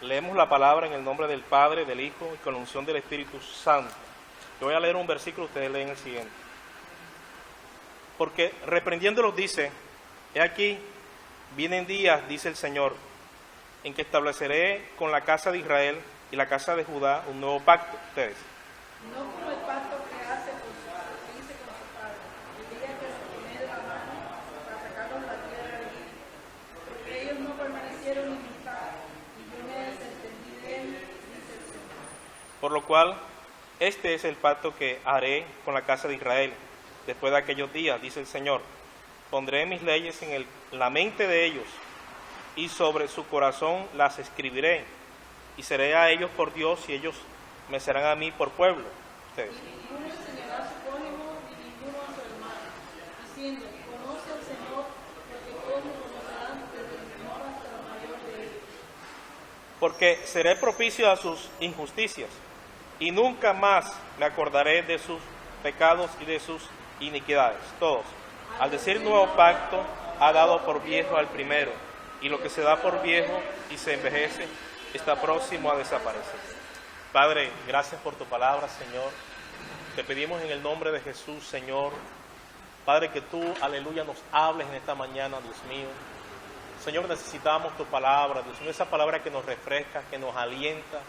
Leemos la palabra en el nombre del Padre, del Hijo y con la unción del Espíritu Santo. Yo voy a leer un versículo, ustedes leen el siguiente. Porque reprendiéndolos dice, he aquí, vienen días, dice el Señor, en que estableceré con la casa de Israel y la casa de Judá un nuevo pacto. Ustedes. No como el pacto que hice con su padre, el día que los tomé de la mano para sacarlos de la tierra de Egipto, porque ellos no permanecieron en mi paz, y yo me desentendí de él, dice el Señor. Por lo cual, este es el pacto que haré con la casa de Israel. Después de aquellos días, dice el Señor, pondré mis leyes en la mente de ellos, y sobre su corazón las escribiré, y seré a ellos por Dios, y ellos me serán a mí por pueblo. Ustedes. Y ninguno enseñará a su prójimo, ni ninguno a su hermano, diciendo, conoce al Señor, porque todos lo conocerán, desde el menor hasta el mayor de ellos. Porque seré propicio a sus injusticias, y nunca más me acordaré de sus pecados y de sus iniquidades. Todos. Al decir nuevo pacto, ha dado por viejo al primero, y lo que se da por viejo y se envejece, está próximo a desaparecer. Padre, gracias por tu palabra, Señor. Te pedimos en el nombre de Jesús, Señor. Padre, que tú, aleluya, nos hables en esta mañana, Dios mío. Señor, necesitamos tu palabra, Dios mío, esa palabra que nos refresca, que nos alienta,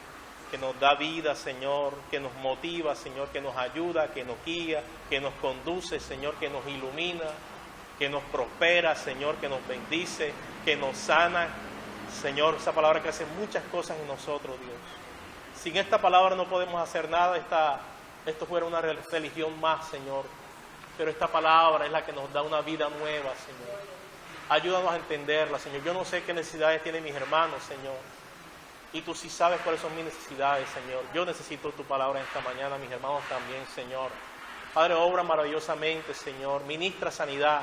que nos da vida, Señor, que nos motiva, Señor, que nos ayuda, que nos guía, que nos conduce, Señor, que nos ilumina, que nos prospera, Señor, que nos bendice, que nos sana, Señor, esa palabra que hace muchas cosas en nosotros, Dios. Sin esta palabra no podemos hacer nada, esto fuera una religión más, Señor, pero esta palabra es la que nos da una vida nueva, Señor. Ayúdanos a entenderla, Señor. Yo no sé qué necesidades tienen mis hermanos, Señor, y tú sí sabes cuáles son mis necesidades, Señor. Yo necesito tu palabra esta mañana, mis hermanos también, Señor. Padre, obra maravillosamente, Señor. Ministra sanidad,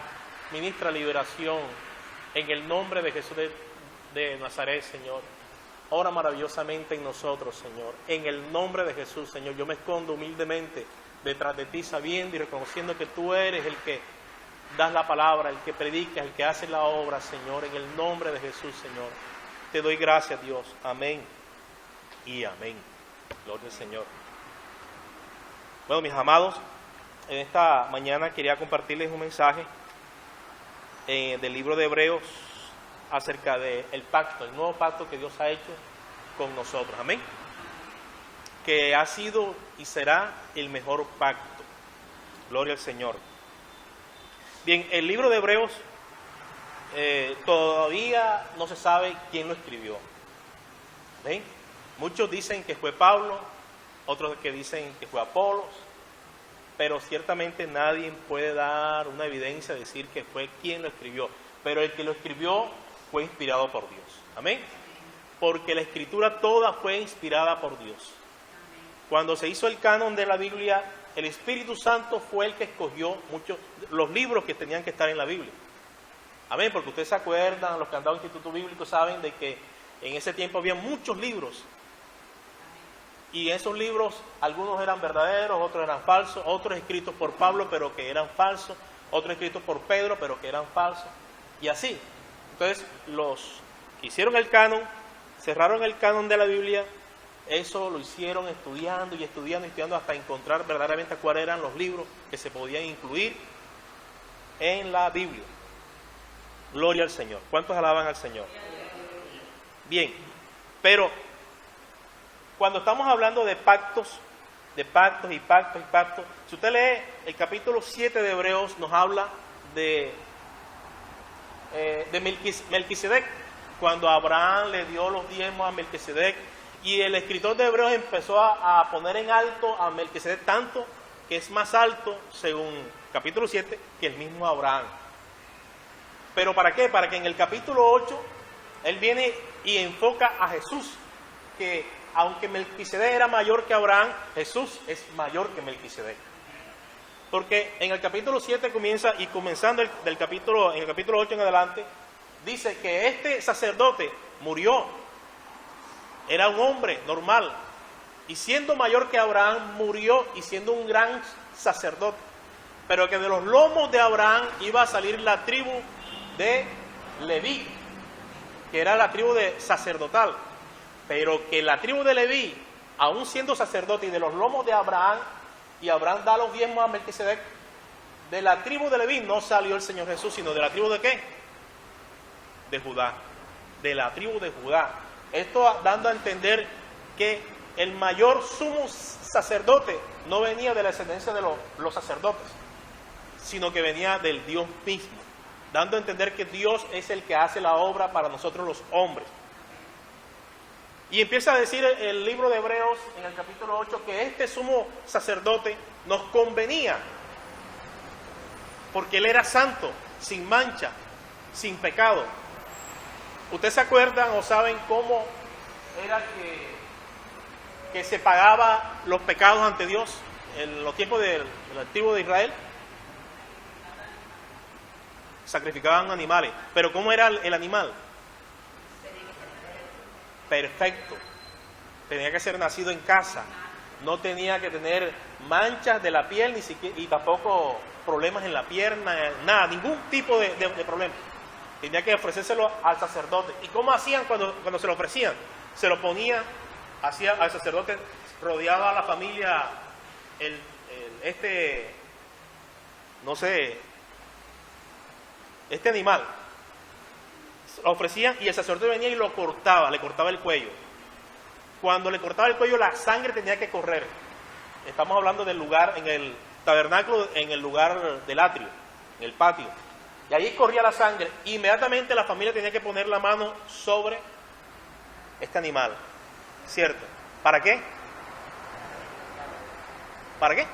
ministra liberación, en el nombre de Jesús de Nazaret, Señor. Obra maravillosamente en nosotros, Señor. En el nombre de Jesús, Señor. Yo me escondo humildemente detrás de ti, sabiendo y reconociendo que tú eres el que das la palabra, el que predica, el que hace la obra, Señor. En el nombre de Jesús, Señor. Te doy gracias, Dios. Amén y amén. Gloria al Señor. Bueno, mis amados, en esta mañana quería compartirles un mensaje del libro de Hebreos acerca del pacto, el nuevo pacto que Dios ha hecho con nosotros. Amén. Que ha sido y será el mejor pacto. Gloria al Señor. Bien, el libro de Hebreos todavía no se sabe quién lo escribió. ¿Ven? Muchos dicen que fue Pablo, otros que dicen que fue Apolos, pero ciertamente nadie puede dar una evidencia de decir que fue quien lo escribió. Pero el que lo escribió fue inspirado por Dios. Amén. Porque la escritura toda fue inspirada por Dios. Cuando se hizo el canon de la Biblia, el Espíritu Santo fue el que escogió los libros que tenían que estar en la Biblia. Amén, porque ustedes se acuerdan, los que han dado instituto bíblico saben de que en ese tiempo había muchos libros. Y esos libros, algunos eran verdaderos, otros eran falsos, otros escritos por Pablo, pero que eran falsos, otros escritos por Pedro, pero que eran falsos. Y así. Entonces, los que hicieron el canon, cerraron el canon de la Biblia, eso lo hicieron estudiando y estudiando hasta encontrar verdaderamente cuáles eran los libros que se podían incluir en la Biblia. Gloria al Señor. ¿Cuántos alaban al Señor? Bien, pero cuando estamos hablando de pactos, si usted lee el capítulo 7 de Hebreos, nos habla de Melquisedec, cuando Abraham le dio los diezmos a Melquisedec, y el escritor de Hebreos empezó a poner en alto a Melquisedec tanto que es más alto, según capítulo 7, que el mismo Abraham. ¿Pero para qué? Para que en el capítulo 8 él viene y enfoca a Jesús, que aunque Melquisedec era mayor que Abraham, Jesús es mayor que Melquisedec. Porque en el capítulo 7 comienza, y comenzando en el capítulo 8 en adelante, dice que este sacerdote murió, era un hombre normal, y siendo mayor que Abraham murió y siendo un gran sacerdote, pero que de los lomos de Abraham iba a salir la tribu de Leví, que era la tribu de sacerdotal. pero que la tribu de Leví, aún siendo sacerdote y de los lomos de Abraham, y Abraham da los diezmos a Melquisedec, de la tribu de Leví no salió el Señor Jesús, sino de la tribu de ¿qué? De Judá, de la tribu de Judá. Esto dando a entender que el mayor sumo sacerdote no venía de la descendencia de los sacerdotes, sino que venía del Dios mismo, dando a entender que Dios es el que hace la obra para nosotros los hombres. Y empieza a decir el libro de Hebreos en el capítulo 8 que este sumo sacerdote nos convenía, porque él era santo, sin mancha, sin pecado. ¿Ustedes se acuerdan o saben cómo era que se pagaba los pecados ante Dios en los tiempos del antiguo de Israel? Sacrificaban animales. ¿Pero cómo era el animal? Perfecto. Tenía que ser nacido en casa. No tenía que tener manchas de la piel, ni siquiera, y tampoco problemas en la pierna, nada, ningún tipo de problema. Tenía que ofrecérselo al sacerdote. ¿Y cómo hacían cuando se lo ofrecían? Se lo ponía hacia al sacerdote, rodeaba a la familia este animal. Lo ofrecían y el sacerdote venía y lo cortaba, le cortaba el cuello. Cuando le cortaba el cuello, la sangre tenía que correr. Estamos hablando del lugar, en el tabernáculo, en el lugar del atrio, en el patio. Y ahí corría la sangre. Inmediatamente la familia tenía que poner la mano sobre este animal. ¿Cierto? ¿Para qué? ¿Para qué?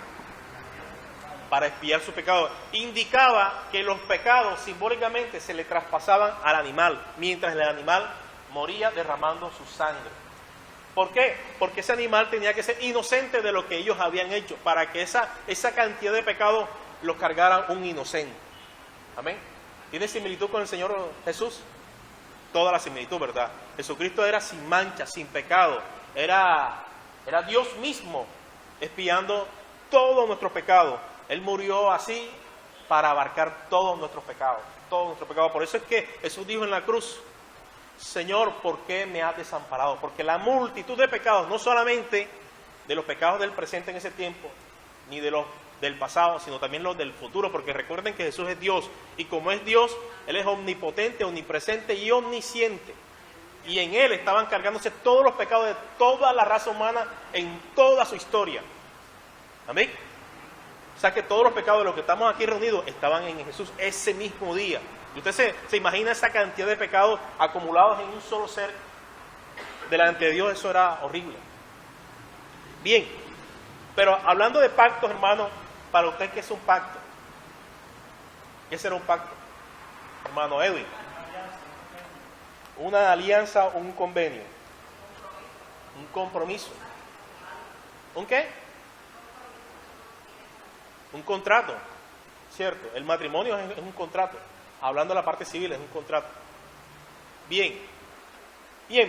Para expiar su pecado. Indicaba que los pecados simbólicamente se le traspasaban al animal, mientras el animal moría derramando su sangre. ¿Por qué? Porque ese animal tenía que ser inocente de lo que ellos habían hecho, para que esa cantidad de pecados los cargara un inocente. Amén. ¿Tiene similitud con el Señor Jesús? Toda la similitud, ¿verdad? Jesucristo era sin mancha, sin pecado. Era Dios mismo expiando todos nuestros pecados. Él murió así para abarcar todos nuestros pecados. Todos nuestros pecados. Por eso es que Jesús dijo en la cruz: Señor, ¿por qué me has desamparado? Porque la multitud de pecados, no solamente de los pecados del presente en ese tiempo, ni de los del pasado, sino también los del futuro, porque recuerden que Jesús es Dios, y como es Dios, Él es omnipotente, omnipresente y omnisciente, y en Él estaban cargándose todos los pecados de toda la raza humana en toda su historia. Amén. O sea que todos los pecados de los que estamos aquí reunidos estaban en Jesús ese mismo día. Y usted se imagina esa cantidad de pecados acumulados en un solo ser delante de Dios. Eso era horrible. Bien, pero hablando de pactos, hermano, para usted, ¿qué es un pacto? ¿Qué será un pacto, hermano Edwin? Una alianza, un convenio, un compromiso. ¿Un qué? Un contrato, ¿cierto? El matrimonio es un contrato. Hablando de la parte civil, es un contrato. Bien,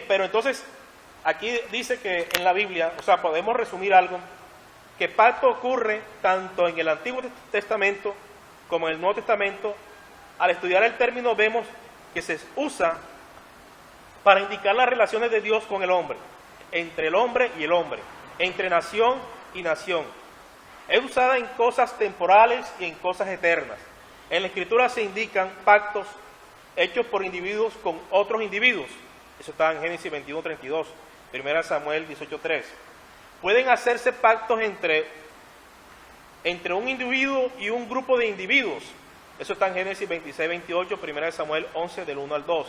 pero entonces, aquí dice que en la Biblia, o sea, podemos resumir algo, que pacto ocurre tanto en el Antiguo Testamento como en el Nuevo Testamento. Al estudiar el término vemos que se usa para indicar las relaciones de Dios con el hombre, entre el hombre y el hombre, entre nación y nación. Es usada en cosas temporales y en cosas eternas. En la Escritura se indican pactos hechos por individuos con otros individuos. Eso está en Génesis 21:32, 1 Samuel 18:3. Pueden hacerse pactos entre un individuo y un grupo de individuos. Eso está en Génesis 26:28, 1 Samuel 11, del 1 al 2.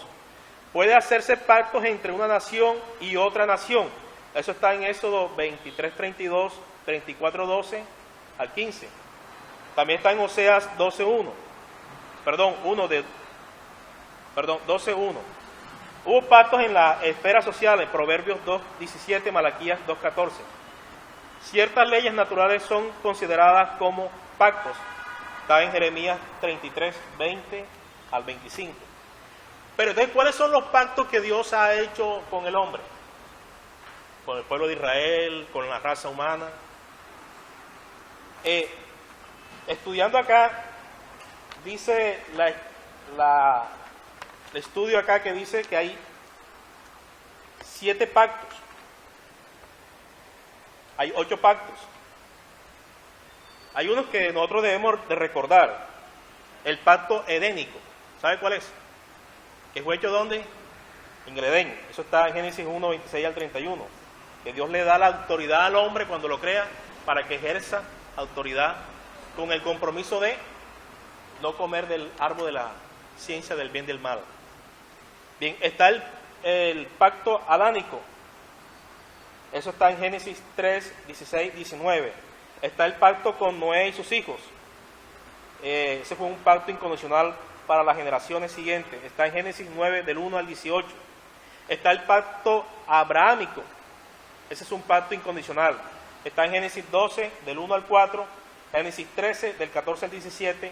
Puede hacerse pactos entre una nación y otra nación. Eso está en Éxodo 23:32, 34:12 al 15. También está en Oseas 12:1. 12:1. Hubo pactos en la esfera social, en Proverbios 2:17, Malaquías 2:14. Ciertas leyes naturales son consideradas como pactos. Está en Jeremías 33:20 al 25. Pero entonces, ¿cuáles son los pactos que Dios ha hecho con el hombre? Con el pueblo de Israel, con la raza humana. Estudiando acá, dice el estudio acá que dice que hay 7 pactos. Hay 8 pactos. Hay unos que nosotros debemos de recordar. El pacto edénico. ¿Sabe cuál es? ¿Que fue hecho dónde? En el Edén. Eso está en Génesis 1, 26 al 31. Que Dios le da la autoridad al hombre cuando lo crea para que ejerza autoridad con el compromiso de no comer del árbol de la ciencia del bien y del mal. Bien, está el pacto adánico. Eso está en Génesis 3, 16, 19. Está el pacto con Noé y sus hijos. Ese fue un pacto incondicional para las generaciones siguientes. Está en Génesis 9, del 1 al 18. Está el pacto abrahámico. Ese es un pacto incondicional. Está en Génesis 12, del 1 al 4. Génesis 13, del 14 al 17.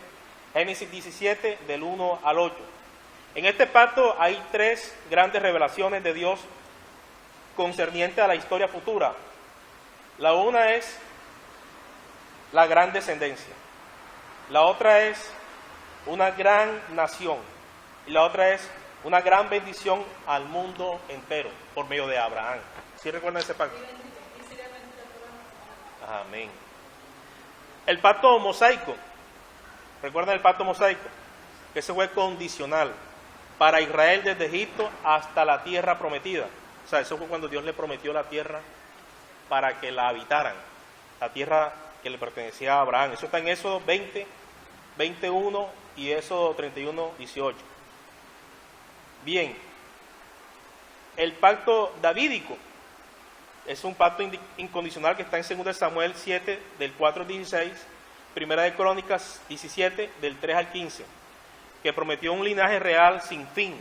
Génesis 17, del 1 al 8. En este pacto hay 3 grandes revelaciones de Dios concernientes a la historia futura. La una es la gran descendencia. La otra es una gran nación. Y la otra es una gran bendición al mundo entero por medio de Abraham. ¿Sí recuerdan ese pacto? Amén. El pacto mosaico. ¿Recuerdan el pacto mosaico? Que ese fue condicional para Israel desde Egipto hasta la tierra prometida. O sea, eso fue cuando Dios le prometió la tierra para que la habitaran. La tierra que le pertenecía a Abraham. Eso está en Éxodo 20, 21 y Éxodo 31, 18. Bien, el pacto davídico es un pacto incondicional que está en 2 Samuel 7, del 4 al 16, Primera de Crónicas 17, del 3 al 15, que prometió un linaje real sin fin,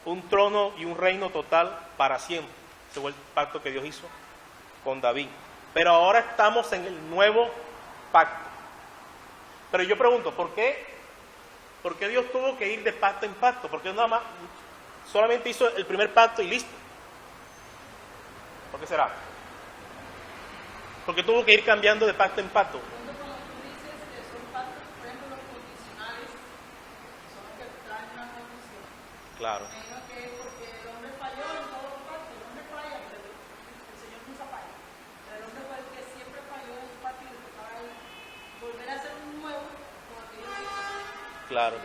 un trono y un reino total para siempre. Ese fue el pacto que Dios hizo con David. Pero ahora estamos en el nuevo pacto. Pero yo pregunto, ¿por qué Dios tuvo que ir de pacto en pacto? ¿Por qué nada más solamente hizo el primer pacto y listo? ¿Por qué será? Porque tuvo que ir cambiando de pacto en pacto. Cuando tú dices que son pactos, por ejemplo, los condicionales, son los que traen una condición. Claro. Me imagino que es porque el hombre falló en todos los pactos. El hombre falla, pero el Señor nunca falla. Pero el hombre fue el que siempre falló en su pacto y le tocaba a él volver a hacer un nuevo con aquellos que Claro.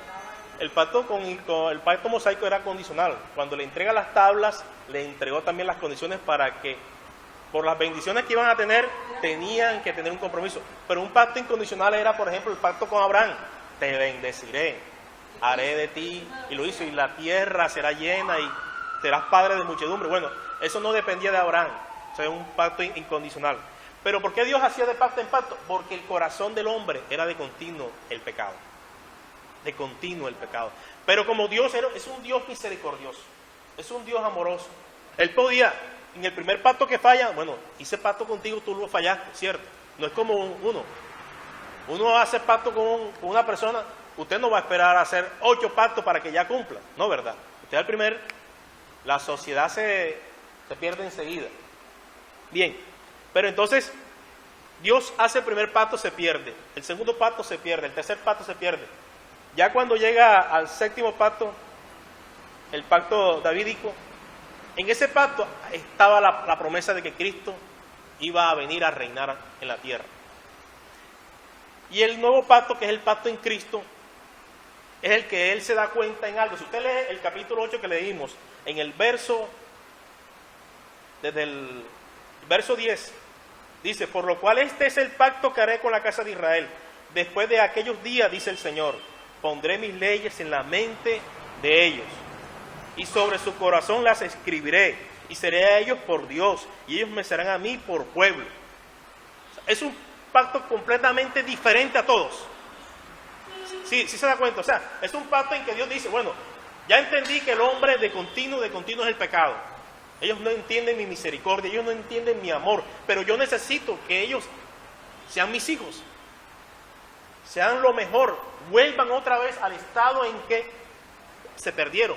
El pacto mosaico era condicional. Cuando le entrega las tablas, le entregó también las condiciones para que, por las bendiciones que iban a tener, tenían que tener un compromiso. Pero un pacto incondicional era, por ejemplo, el pacto con Abraham. Te bendeciré, haré de ti, y lo hizo, y la tierra será llena, y serás padre de muchedumbre. Bueno, eso no dependía de Abraham, o sea, es un pacto incondicional. Pero ¿por qué Dios hacía de pacto en pacto? Porque el corazón del hombre era de continuo el pecado. De continuo el pecado. Pero como Dios es un Dios misericordioso, es un Dios amoroso, Él podía, en el primer pacto que falla, bueno, hice pacto contigo, tú lo fallaste, ¿cierto? No es como uno hace pacto con una persona, usted no va a esperar a hacer 8 pactos para que ya cumpla, no, ¿verdad? Usted al primer, la sociedad se pierde enseguida. Bien, pero entonces Dios hace el primer pacto, se pierde, el segundo pacto se pierde, el tercer pacto se pierde. Ya cuando llega al 7º pacto, el pacto davídico, en ese pacto estaba la promesa de que Cristo iba a venir a reinar en la tierra. Y el nuevo pacto, que es el pacto en Cristo, es el que Él se da cuenta en algo. Si usted lee el capítulo 8 que leímos, en el verso, desde el verso 10, dice: por lo cual este es el pacto que haré con la casa de Israel. Después de aquellos días, dice el Señor, pondré mis leyes en la mente de ellos, y sobre su corazón las escribiré, y seré a ellos por Dios, y ellos me serán a mí por pueblo. Es un pacto completamente diferente a todos. Sí se da cuenta. O sea, es un pacto en que Dios dice, bueno, ya entendí que el hombre de continuo es el pecado. Ellos no entienden mi misericordia, ellos no entienden mi amor, pero yo necesito que ellos sean mis hijos, sean lo mejor, vuelvan otra vez al estado en que se perdieron.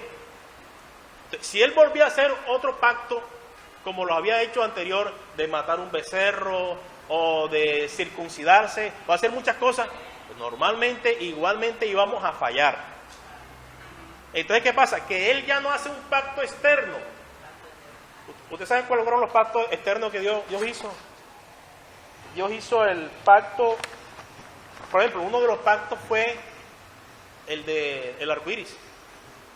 Si Él volvía a hacer otro pacto, como lo había hecho anterior, de matar un becerro, o de circuncidarse, o hacer muchas cosas, pues normalmente, igualmente íbamos a fallar. Entonces, ¿qué pasa? Que Él ya no hace un pacto externo. ¿Ustedes saben cuáles fueron los pactos externos que Dios hizo? Dios hizo el pacto, por ejemplo, uno de los pactos fue el del arco iris.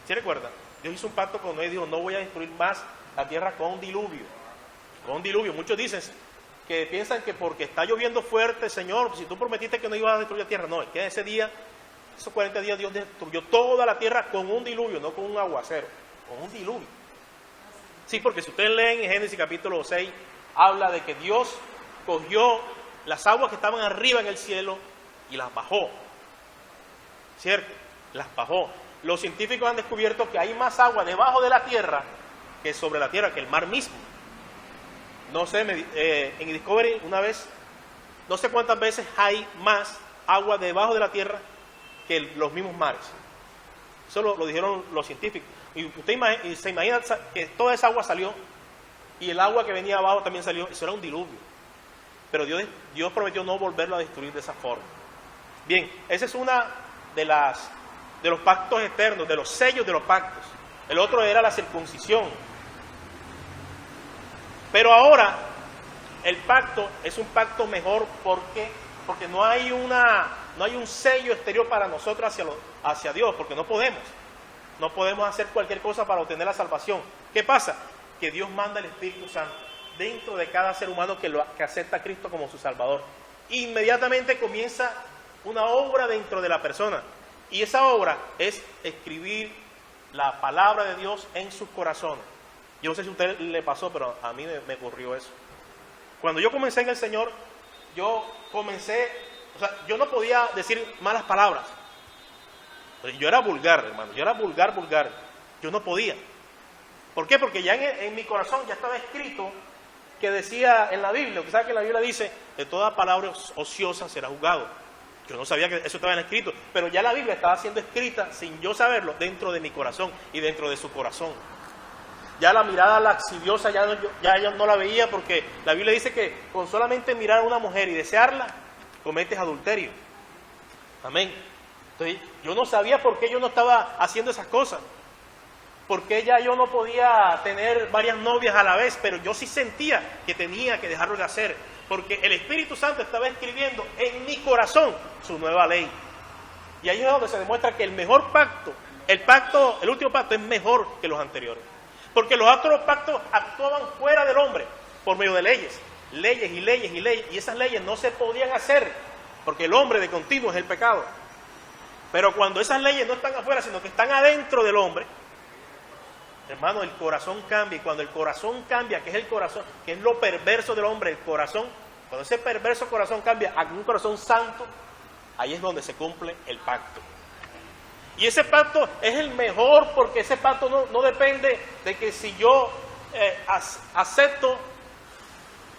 ¿Sí recuerdan? Dios hizo un pacto con Noé y dijo, no voy a destruir más la tierra con un diluvio. Con un diluvio. Muchos dicen que piensan que porque está lloviendo fuerte, Señor, si tú prometiste que no ibas a destruir la tierra, no, es que ese día, esos 40 días, Dios destruyó toda la tierra con un diluvio, no con un aguacero, con un diluvio. Sí, porque si ustedes leen en Génesis capítulo 6, habla de que Dios cogió las aguas que estaban arriba en el cielo y las bajó. ¿Cierto? Las bajó. Los científicos han descubierto que hay más agua debajo de la tierra que sobre la tierra, que el mar mismo. No sé, en Discovery una vez, no sé cuántas veces hay más agua debajo de la tierra que los mismos mares. Eso lo dijeron los científicos. Y usted se imagina que toda esa agua salió y el agua que venía abajo también salió. Eso era un diluvio. Pero Dios prometió no volverlo a destruir de esa forma. Bien, esa es una de los pactos eternos, de los sellos de los pactos. El otro era la circuncisión. Pero ahora el pacto es un pacto mejor porque no hay un sello exterior para nosotros hacia Dios, porque no podemos hacer cualquier cosa para obtener la salvación. ¿Qué pasa? Que Dios manda el Espíritu Santo dentro de cada ser humano que acepta a Cristo como su Salvador. Inmediatamente comienza una obra dentro de la persona, y esa obra es escribir la palabra de Dios en sus corazones. Yo no sé si a usted le pasó, pero a mí me ocurrió eso. Cuando yo comencé en el Señor, yo no podía decir malas palabras. Yo era vulgar, hermano, yo era vulgar. Yo no podía. ¿Por qué? Porque ya en mi corazón ya estaba escrito que decía en la Biblia, que sabe que la Biblia dice, de toda palabra ociosa será juzgado. Yo no sabía que eso estaba escrito, pero ya la Biblia estaba siendo escrita sin yo saberlo dentro de mi corazón y dentro de su corazón. Ya la mirada laxiviosa ya yo no la veía, porque la Biblia dice que con solamente mirar a una mujer y desearla, cometes adulterio. Amén. Entonces, yo no sabía por qué yo no estaba haciendo esas cosas. Por qué ya yo no podía tener varias novias a la vez, pero yo sí sentía que tenía que dejarlo de hacer, porque el Espíritu Santo estaba escribiendo en mi corazón su nueva ley. Y ahí es donde se demuestra que el mejor pacto, el último pacto es mejor que los anteriores. Porque los otros pactos actuaban fuera del hombre, por medio de leyes, y esas leyes no se podían hacer, porque el hombre de continuo es el pecado. Pero cuando esas leyes no están afuera, sino que están adentro del hombre, hermano, el corazón cambia, y cuando el corazón cambia, que es el corazón, que es lo perverso del hombre, el corazón, cuando ese perverso corazón cambia a un corazón santo, ahí es donde se cumple el pacto. Y ese pacto es el mejor, porque ese pacto no depende de que si yo acepto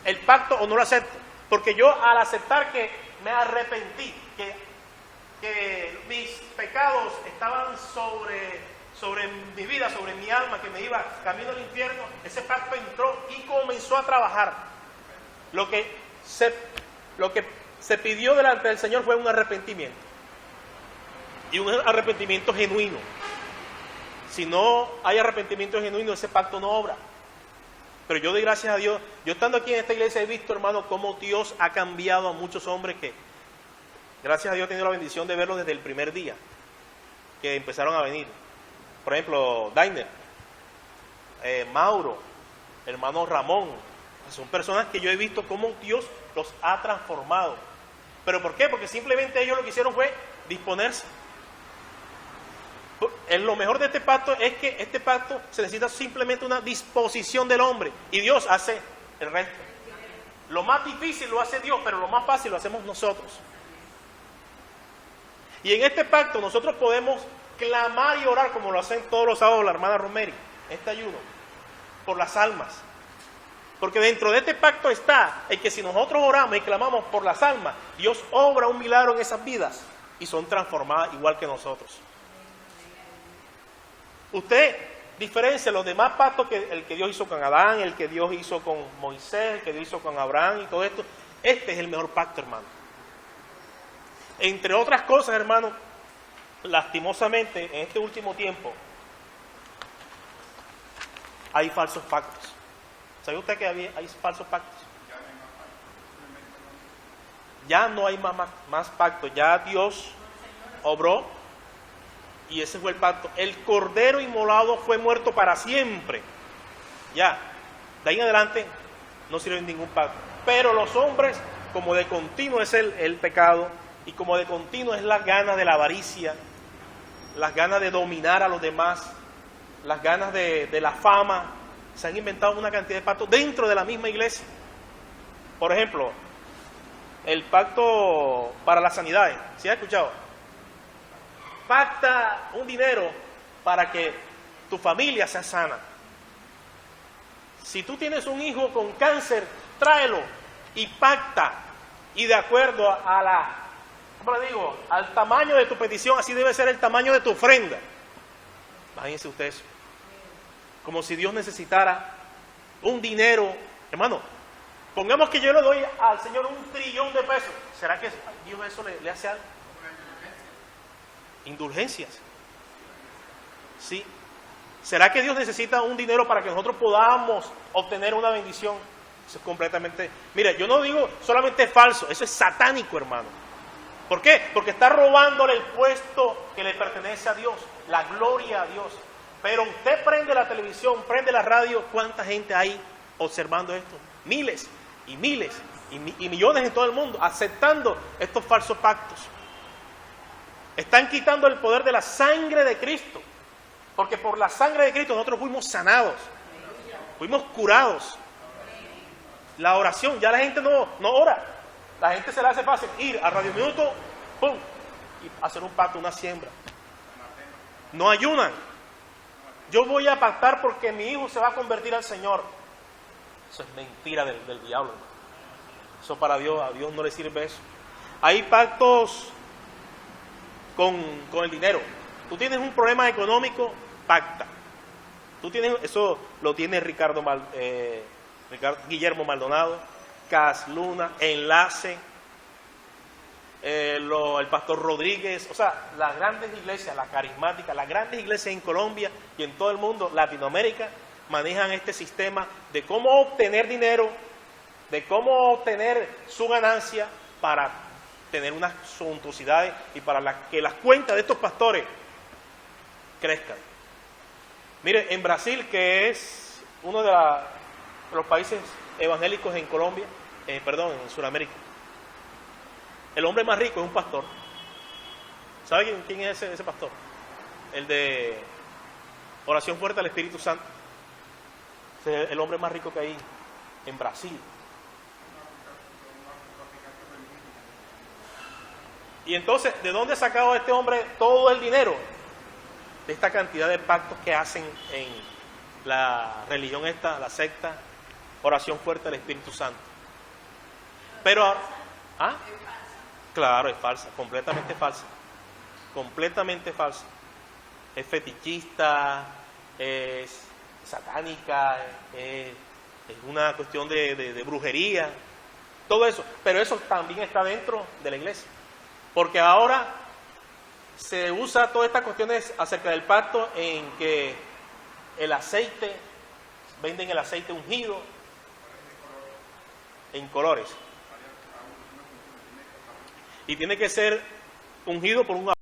el pacto o no lo acepto. Porque yo, al aceptar que me arrepentí, que mis pecados estaban sobre mi vida, sobre mi alma, que me iba camino al infierno, ese pacto entró y comenzó a trabajar. Lo que se pidió delante del Señor fue un arrepentimiento. Y un arrepentimiento genuino. Si no hay arrepentimiento genuino, ese pacto no obra. Pero yo doy gracias a Dios. Yo estando aquí en esta iglesia he visto, hermano, cómo Dios ha cambiado a muchos hombres que, gracias a Dios, he tenido la bendición de verlos desde el primer día que empezaron a venir. Por ejemplo, Dainer, Mauro, hermano Ramón. Son personas que yo he visto cómo Dios los ha transformado. ¿Pero por qué? Porque simplemente ellos lo que hicieron fue disponerse. Lo mejor de este pacto es que este pacto se necesita simplemente una disposición del hombre, y Dios hace el resto. Lo más difícil lo hace Dios, pero lo más fácil lo hacemos nosotros. Y en este pacto nosotros podemos clamar y orar, como lo hacen todos los sábados la hermana Romeri, este ayuno, por las almas. Porque dentro de este pacto está el que si nosotros oramos y clamamos por las almas, Dios obra un milagro en esas vidas y son transformadas igual que nosotros. Usted diferencia los demás pactos, que el que Dios hizo con Adán, el que Dios hizo con Moisés, el que Dios hizo con Abraham y todo esto. Este es el mejor pacto, hermano. Entre otras cosas, hermano, lastimosamente en este último tiempo hay falsos pactos. ¿Sabe usted que hay falsos pactos? Ya no hay más pactos, ya Dios obró y ese fue el pacto. El cordero inmolado fue muerto para siempre. Ya, de ahí en adelante no sirve ningún pacto. Pero los hombres, como de continuo es el pecado y como de continuo es las ganas de la avaricia, las ganas de dominar a los demás, las ganas de la fama, se han inventado una cantidad de pactos dentro de la misma iglesia. Por ejemplo, el pacto para las sanidades, ¿sí ha escuchado? Pacta un dinero para que tu familia sea sana. Si tú tienes un hijo con cáncer, tráelo y pacta. Y de acuerdo a ¿cómo le digo? Al tamaño de tu petición, así debe ser el tamaño de tu ofrenda. Imagínense ustedes eso. Como si Dios necesitara un dinero. Hermano, pongamos que yo le doy al Señor 1 trillón de pesos. ¿Será que Dios eso le hace algo? Indulgencias. Sí. ¿Será que Dios necesita un dinero para que nosotros podamos obtener una bendición? Eso es completamente... Mira, yo no digo solamente falso, eso es satánico, hermano. ¿Por qué? Porque está robándole el puesto que le pertenece a Dios, la gloria a Dios. Pero usted prende la televisión, prende la radio, ¿cuánta gente hay observando esto? Miles y miles y millones en todo el mundo aceptando estos falsos pactos. Están quitando el poder de la sangre de Cristo. Porque por la sangre de Cristo nosotros fuimos sanados, fuimos curados. La oración, ya la gente no ora. La gente se le hace fácil ir a Radio Minuto, ¡pum!, y hacer un pacto, una siembra. No ayunan. Yo voy a pactar porque mi hijo se va a convertir al Señor. Eso es mentira del diablo. Eso para Dios, a Dios no le sirve eso. Hay pactos con el dinero. Tú tienes un problema económico, pacta. Eso lo tiene Guillermo Maldonado, Cas Luna, Enlace, el pastor Rodríguez, o sea, las grandes iglesias, las carismáticas, las grandes iglesias en Colombia y en todo el mundo, Latinoamérica, manejan este sistema de cómo obtener dinero, de cómo obtener su ganancia para tener unas suntuosidades y para que las cuentas de estos pastores crezcan. Mire, en Brasil, que es uno de los países evangélicos en Colombia, en Sudamérica, el hombre más rico es un pastor. ¿Sabe quién es ese pastor? El de Oración Fuerte al Espíritu Santo. Es el hombre más rico que hay en Brasil. Y entonces, ¿de dónde ha sacado este hombre todo el dinero? De esta cantidad de pactos que hacen en la religión esta, la secta, Oración Fuerte al Espíritu Santo. Pero, ¿ah? Claro, es falsa, completamente falsa. Completamente falsa. Es fetichista, es satánica, es una cuestión de brujería, todo eso. Pero eso también está dentro de la iglesia. Porque ahora se usa todas estas cuestiones acerca del pacto en que el aceite, venden el aceite ungido en colores. Y tiene que ser ungido por un